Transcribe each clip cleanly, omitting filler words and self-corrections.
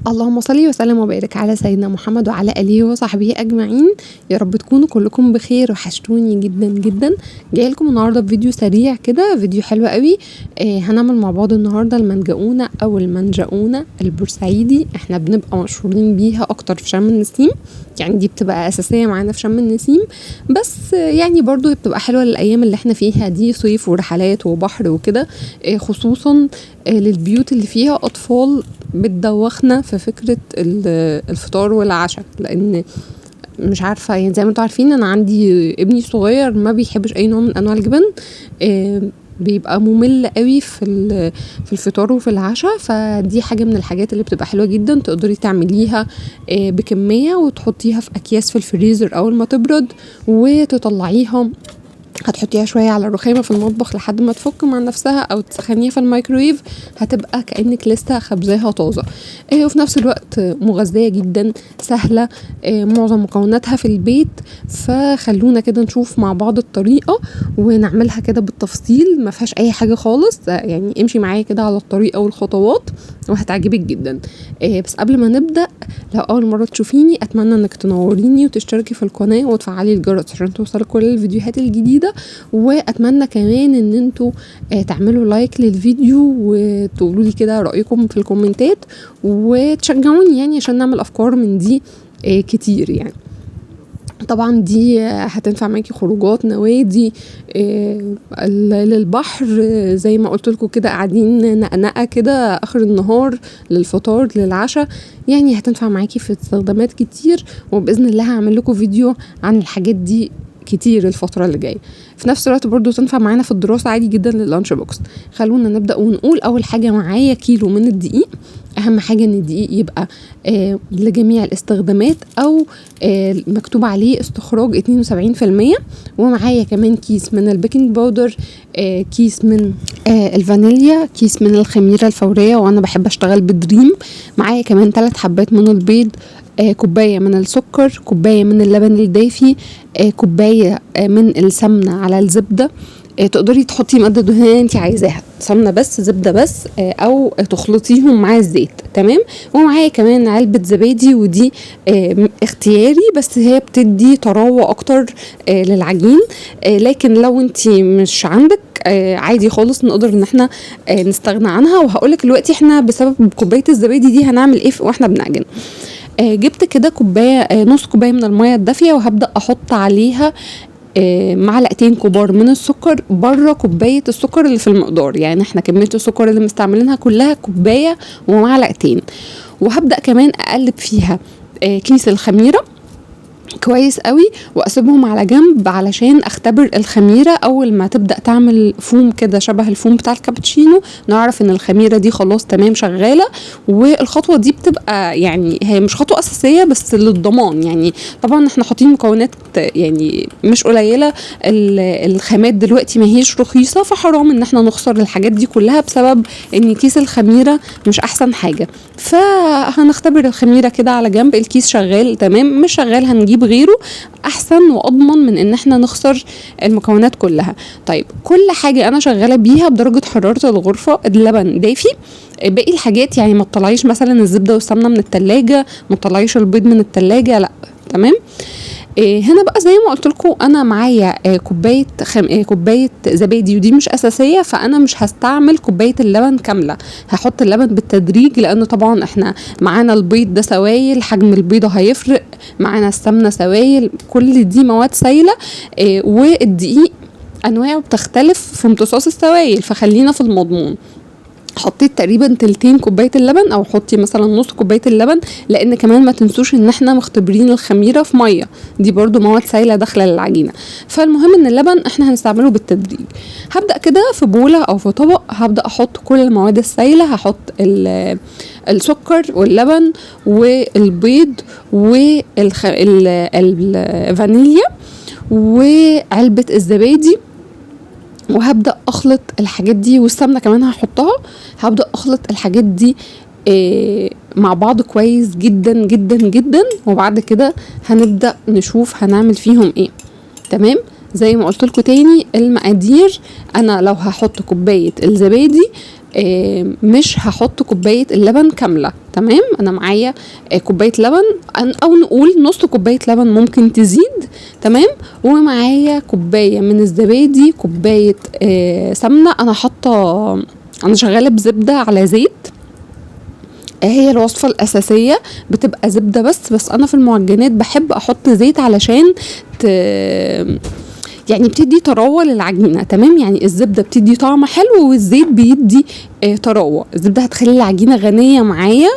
اللهم صل وسلم وبارك على سيدنا محمد وعلى آله وصحبه أجمعين. يا رب تكونوا كلكم بخير، وحشتوني جدا جدا. جاي لكم النهارده بفيديو سريع كده، فيديو حلو قوي. هنعمل مع بعض النهارده المنجقونة او المنجقونة البورسعيدي. احنا بنبقى مشهورين بيها اكتر في شم النسيم، يعني دي بتبقى اساسية معانا في شم النسيم، بس يعني برضو بتبقى حلوة للايام اللي احنا فيها دي، صيف ورحلات وبحر وكده. خصوصا للبيوت اللي فيها اطفال بتدوخنا في فكرة الفطار والعشاء، لان مش عارفة يعني زي ما انتوا عارفين انا عندي ابني صغير ما بيحبش اي نوع من انواع الجبن. بيبقى ممل قوي في الفطار وفي العشاء، فدي حاجة من الحاجات اللي بتبقى حلوة جدا. تقدري تعمليها بكمية وتحطيها في اكياس في الفريزر اول ما تبرد وتطلعيها. هتحطيها شوية على الرخامة في المطبخ لحد ما تفك مع نفسها، او تسخنيها في الميكرويف، هتبقى كأنك لسه خبزاها طازة. وفي نفس الوقت مغذية جدا، سهلة، معظم مكوناتها في البيت. فخلونا كده نشوف مع بعض الطريقة ونعملها كده بالتفصيل، ما فيهاش اي حاجة خالص، يعني امشي معايا كده على الطريقة والخطوات وهتعجبك جدا. بس قبل ما نبدأ، لو اول مرة تشوفيني اتمنى انك تنوريني وتشتركي في القناة وتفعلي الجرس عشان توصلك كل الفيديوهات الجديدة. واتمنى كمان ان انتوا تعملوا لايك للفيديو وتقولوا لي كده رأيكم في الكومنتات وتشجعوني، يعني عشان نعمل افكار من دي كتير. يعني طبعا دي هتنفع معاكي خروجات، نوادي، للبحر، زي ما قلت لكم كده قاعدين نقنقه كده اخر النهار، للفطار، للعشاء. يعني هتنفع معاكي في استخدامات كتير، وباذن الله هعمل لكم فيديو عن الحاجات دي كتير الفترة اللي جاية. في نفس الوقت برضو تنفع معانا في الدراسة عادي جدا لللانش بوكس. خلونا نبدأ ونقول اول حاجة معايا كيلو من الدقيق. اهم حاجة ان الدقيق يبقى لجميع الاستخدامات، او مكتوب عليه استخراج 72%. ومعايا كمان كيس من البيكنج باودر، كيس من الفانيليا، كيس من الخميرة الفورية وانا بحب اشتغل بدريم. معايا كمان 3 حبات من البيض، كوباية من السكر، كوباية من اللبن الدافي، كوباية من السمنة على الزبدة. تقدري تحطي مادة دهنية انت عايزاها، سمنة بس، زبدة بس، او تخلطيهم مع الزيت. تمام. ومعايا كمان علبة زبادي، ودي اختياري، بس هي بتدي طراوة اكتر للعجين. لكن لو انت مش عندك عادي خالص، نقدر ان احنا نستغنى عنها. وهقولك دلوقتي احنا بسبب كوباية الزبادي دي هنعمل ايه واحنا بنعجن. جبت كده كوباية، نص كوباية من المية الدافية، وهبدأ احط عليها معلقتين كبار من السكر بره كوباية السكر اللي في المقدار. يعني احنا كمية السكر اللي مستعملينها كلها كوباية ومعلقتين. وهبدأ كمان اقلب فيها كيس الخميرة كويس قوي، واسيبهم على جنب علشان اختبر الخميرة. اول ما تبدأ تعمل فوم كده شبه الفوم بتاع الكابتشينو، نعرف ان الخميرة دي خلاص تمام شغالة. والخطوة دي بتبقى يعني هي مش خطوة اساسية بس للضمان. يعني طبعا احنا حاطين مكونات يعني مش قليلة، الخامات دلوقتي ما هيش رخيصة، فحرام ان احنا نخسر الحاجات دي كلها بسبب ان كيس الخميرة مش احسن حاجة. فهنختبر الخميرة كده على جنب، الكيس شغال تمام، مش شغال هنجيب غيره، احسن واضمن من ان احنا نخسر المكونات كلها. طيب كل حاجة انا شغالة بيها بدرجة حرارة الغرفة. اللبن دافي، باقي الحاجات يعني ما تطلعيش مثلا الزبدة والسمنة من التلاجة، ما تطلعيش البيض من التلاجة، لا. تمام. هنا بقى زي ما قلت لكم انا معايا كوبايه زبادي، ودي مش اساسيه، فانا مش هستعمل كوبايه اللبن كامله، هحط اللبن بالتدريج، لان طبعا احنا معانا البيض ده سوائل، حجم البيضه هيفرق معانا، السمنه سوائل، كل دي مواد سائله. والدقيق انواعه بتختلف في امتصاص السوائل، فخلينا في المضمون. حطيت تقريبا تلتين كوبايه اللبن، او حطي مثلا نص كوبايه اللبن، لان كمان ما تنسوش ان احنا مختبرين الخميره في ميه، دي برضو مواد سائله داخله للعجينه. فالمهم ان اللبن احنا هنستعمله بالتدريج. هبدا كده في بوله او في طبق، هبدا احط كل المواد السائله، هحط السكر واللبن والبيض والفانيليا وعلبه الزبادي، وهبدأ اخلط الحاجات دي، والسمنة كمان هحطها. هبدأ اخلط الحاجات دي مع بعض كويس جدا جدا جدا، وبعد كده هنبدأ نشوف هنعمل فيهم ايه. تمام. زي ما قلت لكم تاني المقادير، انا لو هحط كوباية الزبادي مش هحط كوباية اللبن كاملة. تمام. انا معايا كوبايه لبن او نقول نص كوبايه لبن ممكن تزيد، تمام. ومعايا كوبايه من الزبادي، كوبايه سمنه. انا شغاله بزبده على زيت، هي الوصفة الأساسية بتبقى زبدة بس أنا في المعجنات بحب أحط زيت علشان يعني بتدي طراوة للعجينة، تمام. يعني الزبدة بتدي طعم حلو والزيت بيدي طراوة. الزبدة هتخلي العجينة غنية معايا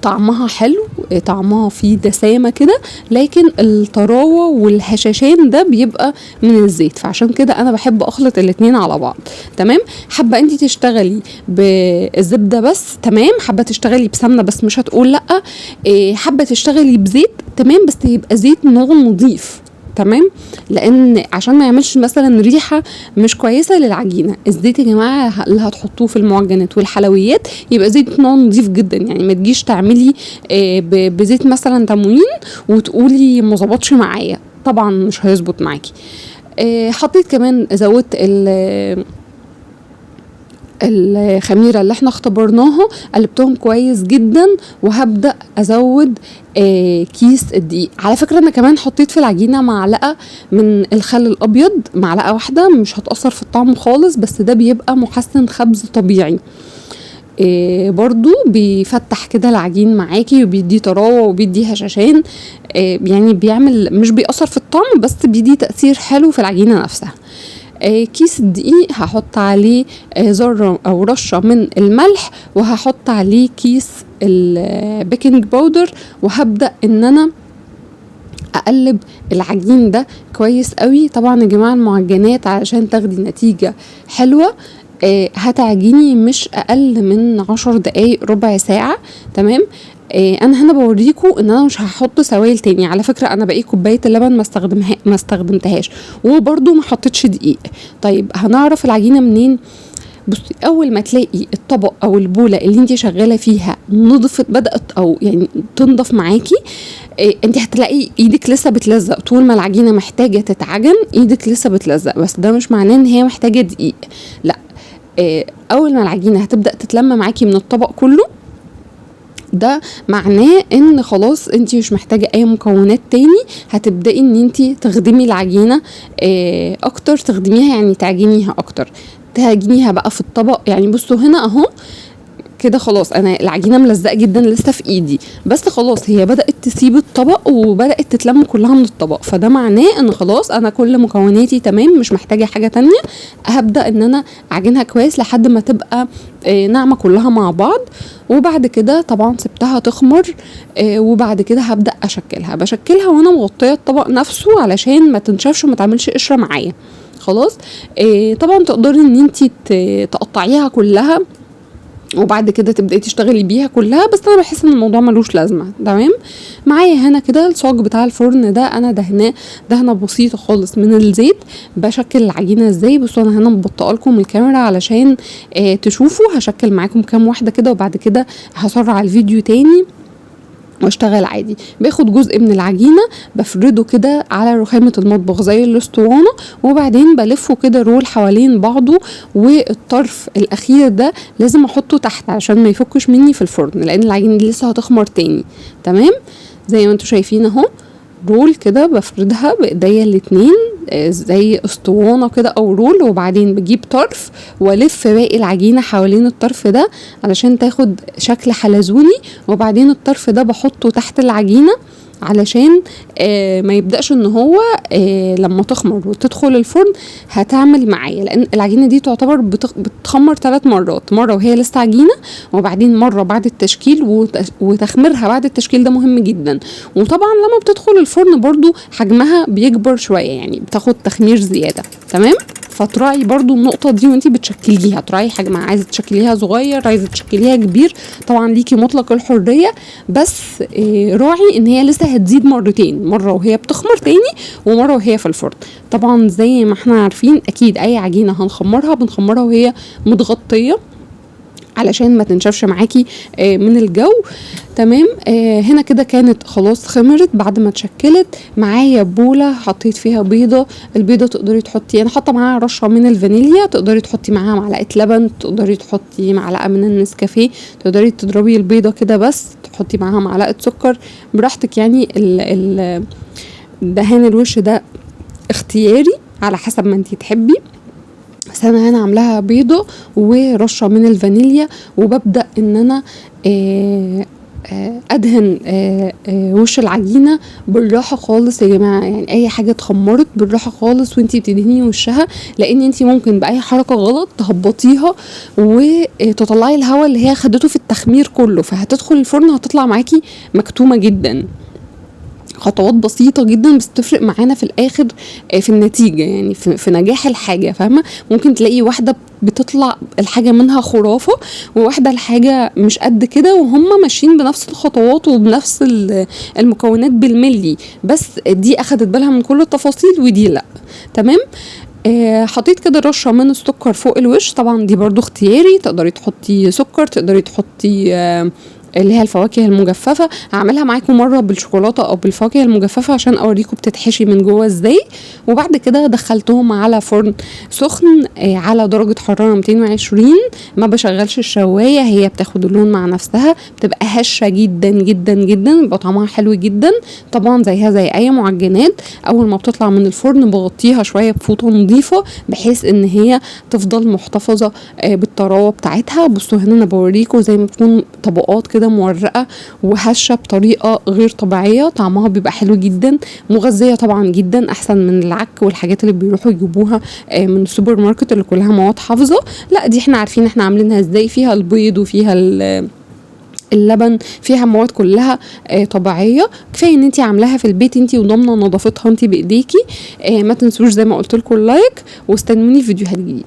طعمها حلو، طعمها فيه دسامة كده، لكن الطراوة والهشاشان ده بيبقى من الزيت. فعشان كده انا بحب اخلط الاتنين على بعض، تمام. حابة انتي تشتغلي بالزبدة بس، تمام. حابة تشتغلي بسمنة بس مش هتقول لأ. حابة تشتغلي بزيت، تمام، بس يبقى زيت نوع نضيف، تمام، لان عشان ما يعملش مثلا ريحه مش كويسه للعجينه. الزيت يا جماعه اللي هتحطوه في المعجنات والحلويات يبقى زيت نوع نضيف جدا، يعني ما تجيش تعملي بزيت مثلا تموين وتقولي ما ظبطش معايا، طبعا مش هيظبط معاكي. حطيت كمان، زودت الخميره اللي احنا اختبرناها، قلبتهم كويس جدا، وهبدا ازود كيس الدقيق. على فكره انا كمان حطيت في العجينه معلقه من الخل الابيض، معلقه واحده، مش هتاثر في الطعم خالص، بس ده بيبقى محسن خبز طبيعي. برضو بيفتح كده العجين معاكي وبيدي طراوه وبيدي هشاشان، يعني بيعمل، مش بيأثر في الطعم بس بيدي تأثير حلو في العجينه نفسها. كيس الدقيق هحط عليه ذرة او رشة من الملح، وهحط عليه كيس البيكنج باودر، وهبدأ ان انا اقلب العجين ده كويس قوي. طبعا يا جماعة المعجنات علشان تاخدي نتيجة حلوة هتعجيني مش اقل من 10 دقايق، ربع ساعة، تمام. انا هنا بوريكم ان انا مش هحط سوائل تاني. على فكره انا باقي كوبايه اللبن ما استخدمتهاش، وبرده ما حطيتش دقيق. طيب هنعرف العجينه منين؟ بصي، اول ما تلاقي الطبق او البوله اللي انت شغاله فيها نضفت، بدات او يعني تنضف معاكي، انت هتلاقي ايدك لسه بتلزق. طول ما العجينه محتاجه تتعجن ايدك لسه بتلزق، بس ده مش معناه ان هي محتاجه دقيق، لا. اول ما العجينه هتبدا تتلم معاكي من الطبق كله، ده معناه ان خلاص انتي مش محتاجة اي مكونات تاني. هتبدأي ان انتي تخدمي العجينة اكتر، تخدميها يعني تعجنيها اكتر، تهجنيها بقى في الطبق. يعني بصوا هنا اهو كده خلاص، انا العجينه ملزقه جدا لسه في ايدي، بس خلاص هي بدات تسيب الطبق وبدات تتلم كلها من الطبق. فده معناه ان خلاص انا كل مكوناتي تمام، مش محتاجه حاجه تانية. هبدا ان انا اعجنها كويس لحد ما تبقى ناعمه كلها مع بعض. وبعد كده طبعا سبتها تخمر، وبعد كده هبدا بشكلها وانا مغطيه الطبق نفسه علشان ما تنشفش وما تعملش قشره معايا. خلاص طبعا تقدري ان انتي تقطعيها كلها وبعد كده تبداي تشتغلي بيها كلها، بس انا بحس ان الموضوع ملوش لازمه، تمام. معايا هنا كده الصاج بتاع الفرن ده، انا دهنه بسيطه خالص من الزيت. بشكل العجينه ازاي؟ بصوا انا هنا مبطئه لكم الكاميرا علشان تشوفوا. هشكل معاكم كام واحده كده وبعد كده هسرع الفيديو تاني واشتغل عادي. باخد جزء من العجينه بفرده كده على رخامه المطبخ زي الاسطوانه، وبعدين بلفه كده رول حوالين بعضه، والطرف الاخير ده لازم احطه تحت عشان ما يفكش مني في الفرن، لان العجينه دي لسه هتخمر تاني، تمام. زي ما انتم شايفين اهو رول كده بفردها بايديا الاتنين زي اسطوانه كده او رول، وبعدين بجيب طرف والف باقي العجينه حوالين الطرف ده علشان تاخد شكل حلزوني، وبعدين الطرف ده بحطه تحت العجينه علشان ما يبدأش ان هو لما تخمر وتدخل الفرن هتعمل معايا، لان العجينه دي تعتبر بتخمر 3 مرات، مره وهي لسه عجينه، وبعدين مره بعد التشكيل، وتخميرها بعد التشكيل ده مهم جدا. وطبعا لما بتدخل الفرن برضو حجمها بيكبر شويه، يعني بتاخد تخمير زياده، تمام. فتراعي برضو النقطة دي وانتي بتشكليها، تراعي حجمها، عايزة تشكليها صغير عايزة تشكليها كبير، طبعا ليكي مطلق الحرية، بس راعي ان هي لسه هتزيد مرتين، مرة وهي بتخمر تاني ومرة وهي في الفرن. طبعا زي ما احنا عارفين اكيد اي عجينة بنخمرها وهي متغطية علشان ما تنشفش معاكي من الجو. تمام. هنا كده كانت خلاص خمرت بعد ما اتشكلت معايا. بولة حطيت فيها بيضة. البيضة تقدري تحطي، انا حاطه معاها رشة من الفانيليا، تقدري تحطي معاها معلقة لبن، تقدري تحطي معلقة من النسكافيه، تقدري تضربي البيضة كده بس تحطي معاها معلقة سكر براحتك. يعني دهان الوش ده اختياري على حسب ما انتي تحبي. بس انا هنا عاملاها بيضة ورشة من الفانيليا، وببدأ ان انا ادهن وش العجينة بالراحة خالص يا جماعة. يعني اي حاجة اتخمرت بالراحة خالص وانتي بتدهني وشها، لان انتي ممكن باي حركة غلط تهبطيها وتطلعي الهواء اللي هي خدته في التخمير كله، فهتدخل الفرن هتطلع معاكي مكتومة جدا. خطوات بسيطة جدا بس تفرق معانا في الاخر في النتيجة، يعني في نجاح الحاجة. فاهمة؟ ممكن تلاقي واحدة بتطلع الحاجة منها خرافة، وواحدة الحاجة مش قد كده، وهم ماشيين بنفس الخطوات وبنفس المكونات بالملي، بس دي اخدت بالها من كل التفاصيل ودي لا. تمام. حطيت كده رشة من السكر فوق الوش. طبعا دي برضو اختياري، تقدري تحطي سكر، تقدري تحطي اللي هي الفواكه المجففة. هعملها معاكم مرة بالشوكولاتة او بالفواكه المجففة عشان اوريكم بتتحشي من جوه ازاي. وبعد كده دخلتهم على فرن سخن على درجة حرارة 220. ما بشغلش الشواية، هي بتاخد اللون مع نفسها، بتبقى هشة جدا جدا جدا، بيبقى طعمها حلو جدا. طبعا زيها زي اي معجنات، اول ما بتطلع من الفرن بغطيها شوية بفوطة نظيفة بحيث ان هي تفضل محتفظة بالطراوة بتاعتها. بصوا هنا انا بوريكم زي ما تكون طبقات كده مورقة وهشة بطريقة غير طبيعية. طعمها بيبقى حلو جدا، مغذية طبعا جدا، احسن من العك والحاجات اللي بيروحوا يجيبوها من السوبر ماركت اللي كلها مواد حافظة. لا دي احنا عارفين احنا عاملينها ازاي، فيها البيض وفيها اللبن، فيها مواد كلها طبيعيه. كفايه ان انتي عاملاها في البيت انتي وضامنه نظافتها انتي بايديكي. ما تنسوش زي ما قلت لكم اللايك، واستنوني في فيديوهات جديده.